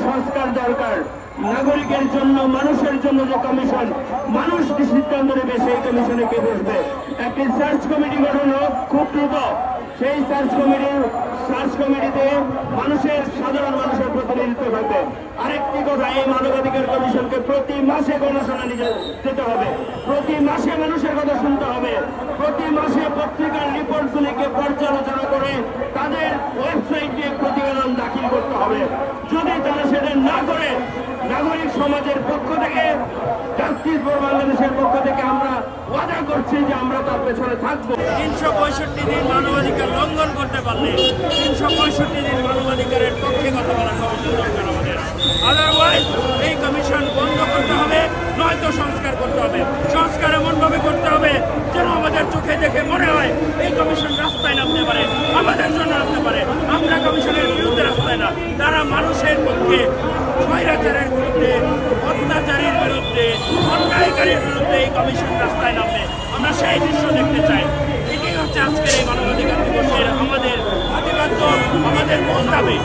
সংস্কার দরকার। নাগরিকের জন্য, মানুষের জন্য যে কমিশন, মানুষ কি সিদ্ধান্ত নেবে সেই কমিশনে কে বসবে। একটি সার্চ কমিটি গঠন হোক খুব দ্রুত। সেই সার্চ কমিটিতে সাধারণ মানুষের প্রতিনিধিত্ব থাকবে। আরেকটি কথা, এই মানবাধিকার কমিশনকে প্রতি মাসে গণশুনানি যেতে হবে, প্রতি মাসে মানুষের কথা শুনতে হবে, প্রতি মাসে পত্রিকার রিপোর্টগুলিকে পর্যালোচনা করে তাদের ওয়েবসাইটে প্রতিবেদন দাখিল করতে হবে। যদি তারা সেটা না করে, নাগরিক সমাজের পক্ষ থেকে, জাস্টিস ফর বাংলাদেশের পক্ষ থেকে আমরা ওয়াদা করছি যে আমরা তার পেছনে থাকবো। 365 দিন মানবাধিকার লঙ্ঘন করতে পারলে 365 দিন মানবাধিকারের পক্ষে কথা বলার কমিশন দরকার আমাদের। আদারওয়াইজ এই কমিশন বন্ধ করতে হবে, নয়তো সংস্কার করতে হবে। সংস্কার এমনভাবে করতে হবে যেন আমাদের চোখে দেখে মনে হয় এই কমিশন রাস্তায় নামতে পারে, আমাদের জন্য নামতে পারে। আমরা কমিশনের বিরুদ্ধে রাস্তায় না, তারা মানুষের পক্ষে, স্বৈরাচারের বিরুদ্ধে, অত্যাচারীর বিরুদ্ধে, অন্যায়কারীর বিরুদ্ধে এই কমিশন রাস্তায় নামবে। আমরা সেই দৃশ্য দেখতে চাই। এটি হচ্ছে আজকের এই মানবাধিকার দিবসের আমাদের প্রতিবাদ্য, আমাদের মূল দাবি।